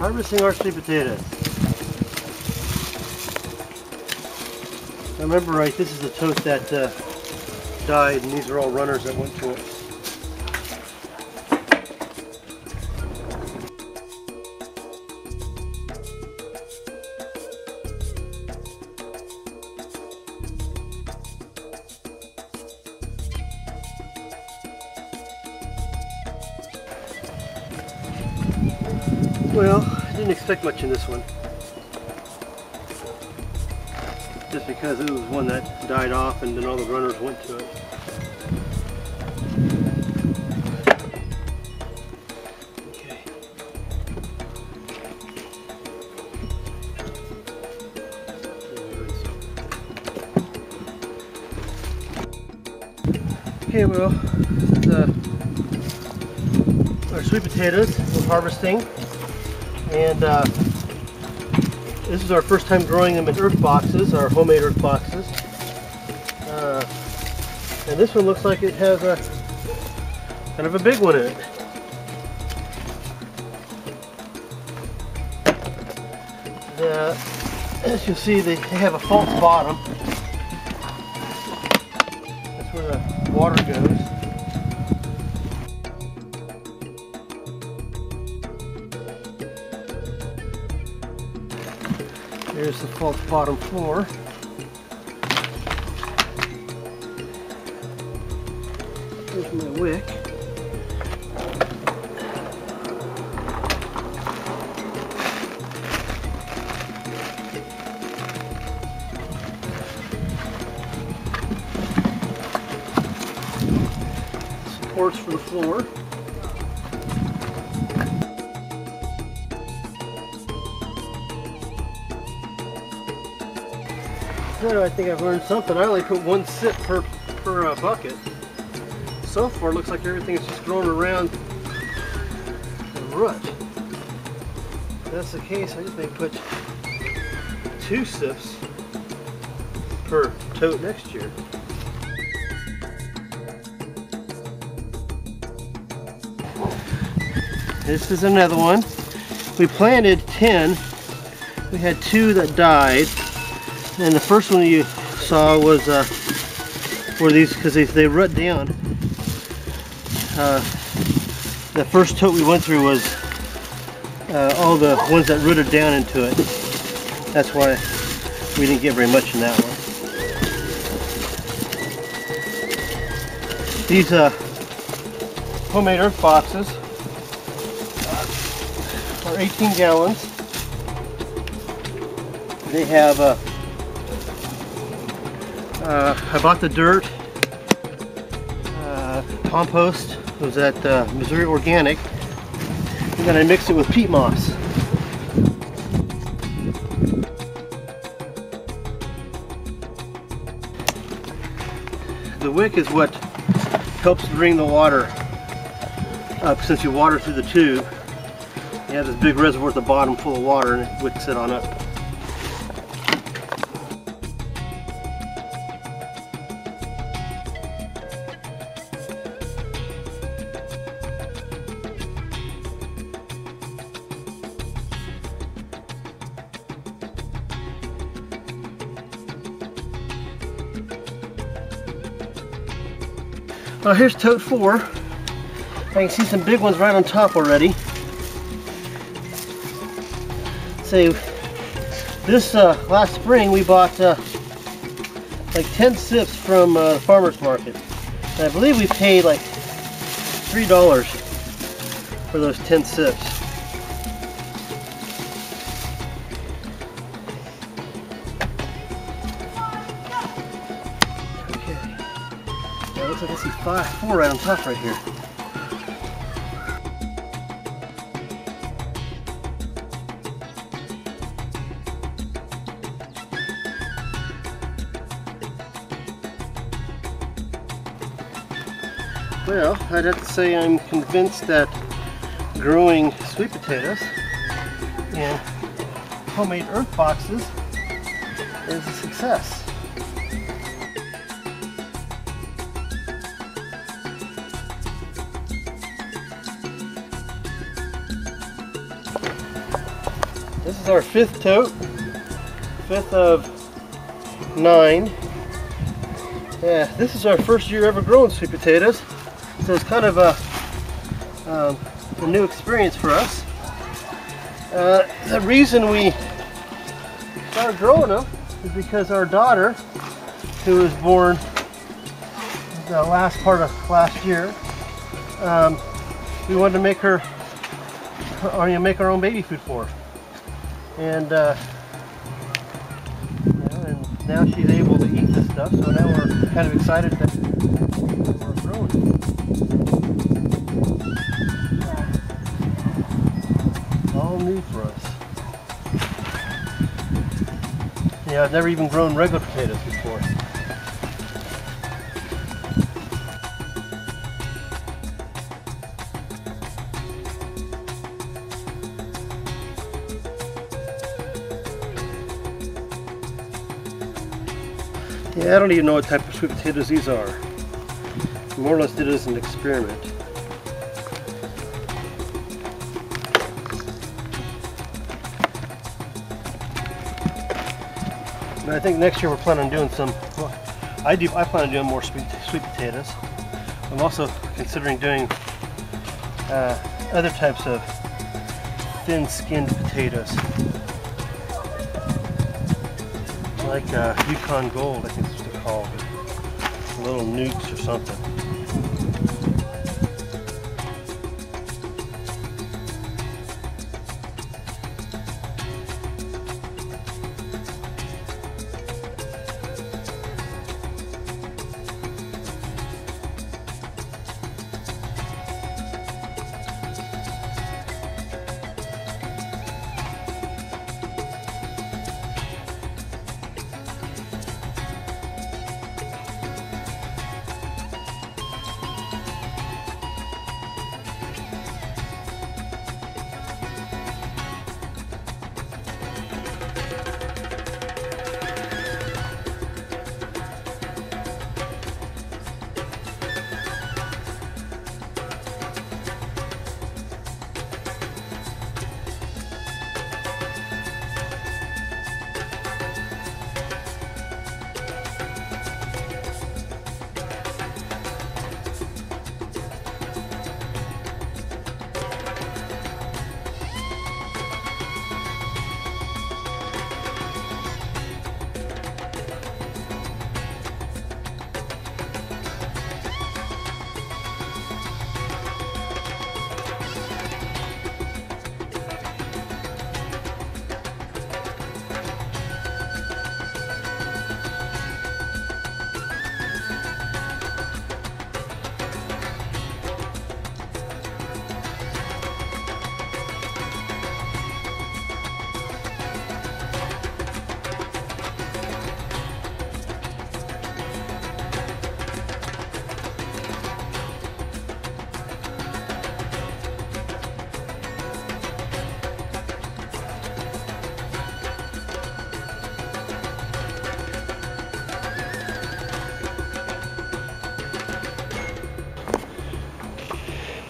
Harvesting our sweet potatoes. If I remember right, this is the tote that died, and these are all runners that went to it. Well, I didn't expect much in this one, just because it was one that died off and then all the runners went to it. Okay, well, this is our sweet potatoes we're harvesting. And this is our first time growing them in earth boxes, our homemade earth boxes. And this one looks like it has a kind of a big one in it. As you see, they have a false bottom. That's where the water goes. There's the false bottom floor. There's my wick. Supports for the floor. So I think I've learned something. I only put one sip per bucket. So far, it looks like everything is just growing around the root. If that's the case, I just may put 2 sips per tote next year. This is another one. We planted 10. We had 2 that died. And the first one you saw was where these, because they rut down. The first tote we went through was all the ones that rooted down into it. That's why we didn't get very much in that one. These homemade earth boxes are 18 gallons. They have I bought the dirt, compost. It was at Missouri Organic, and then I mixed it with peat moss. The wick is what helps bring the water up. Since you water through the tube, you have this big reservoir at the bottom full of water, and it wicks it on up. Well, here's tote 4. I can see some big ones right on top already. So this last spring we bought like 10 sips from the farmer's market. And I believe we paid like $3 for those 10 sips. Looks like I see 4 right on top right here. Well, I'd have to say I'm convinced that growing sweet potatoes in homemade earth boxes is a success. This is our 5th tote, 5th of 9. Yeah, this is our first year ever growing sweet potatoes, so it's kind of a new experience for us. The reason we started growing them is because our daughter, who was born the last part of last year, we wanted to make her, make our own baby food for her. And, and now she's able to eat this stuff, so now we're kind of excited that we're growing. All new for us. Yeah, I've never even grown regular potatoes before. Yeah, I don't even know what type of sweet potatoes these are. More or less did it as an experiment. But I think next year we're planning on doing some, well, I plan on doing more sweet potatoes. I'm also considering doing other types of thin-skinned potatoes. Like Yukon Gold, I think it's what they're called. Little nukes or something.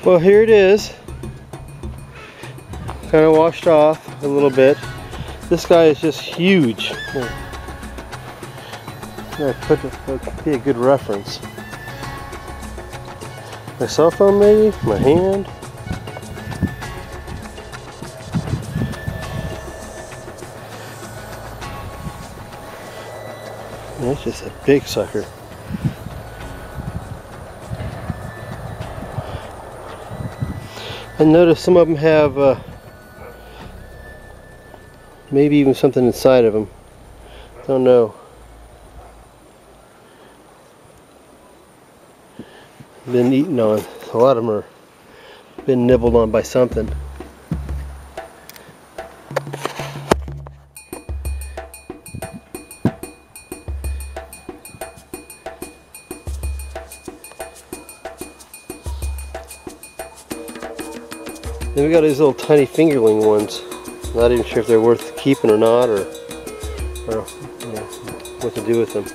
Well, here it is. Kind of washed off a little bit. This guy is just huge. That'd be a good reference. My cell phone, maybe? My hand? That's just a big sucker. And notice some of them have maybe even something inside of them. Don't know. Been eaten on. A lot of them are been nibbled on by something. Then we got these little tiny fingerling ones. Not even sure if they're worth keeping or not, or you know, what to do with them.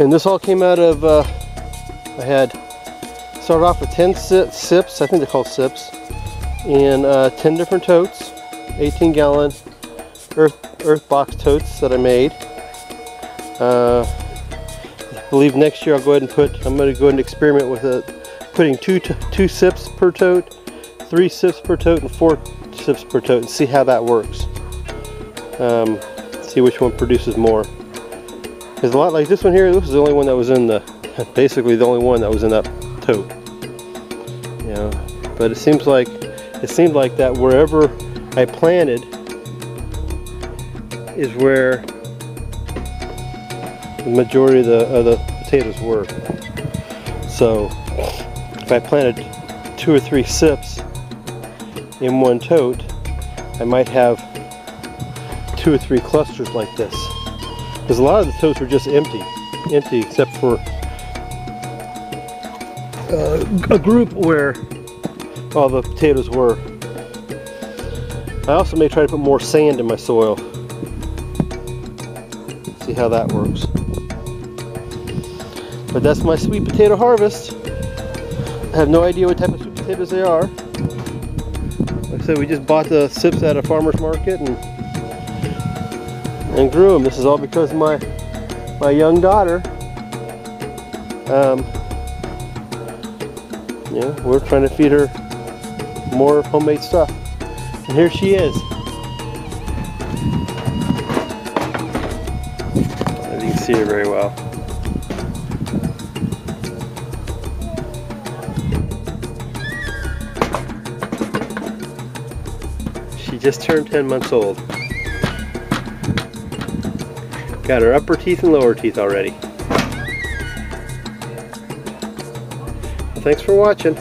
And this all came out of, I had started off with 10 sips, I think they're called sips, and 10 different totes, 18-gallon Earthbox totes that I made. I believe next year I'll go ahead and I'm going to go ahead and experiment with putting two sips per tote, 3 sips per tote, and 4 sips per tote, and see how that works. See which one produces more. Because a lot like this one here, this is the only one that was in basically the only one that was in that tote. You know, but it seemed like that wherever I planted is where the majority of the potatoes were. So if I planted 2 or 3 sips in one tote, I might have 2 or 3 clusters like this. Because a lot of the totes were just empty except for a group where all the potatoes were. I also may try to put more sand in my soil. See how that works. But that's my sweet potato harvest. I have no idea what type of sweet potatoes they are. Like I said, we just bought the sips at a farmer's market and grew them. This is all because of my young daughter. Yeah, we're trying to feed her more homemade stuff. And here she is. I don't know if you can see her very well. She just turned 10 months old. Got her upper teeth and lower teeth already. Well, thanks for watching.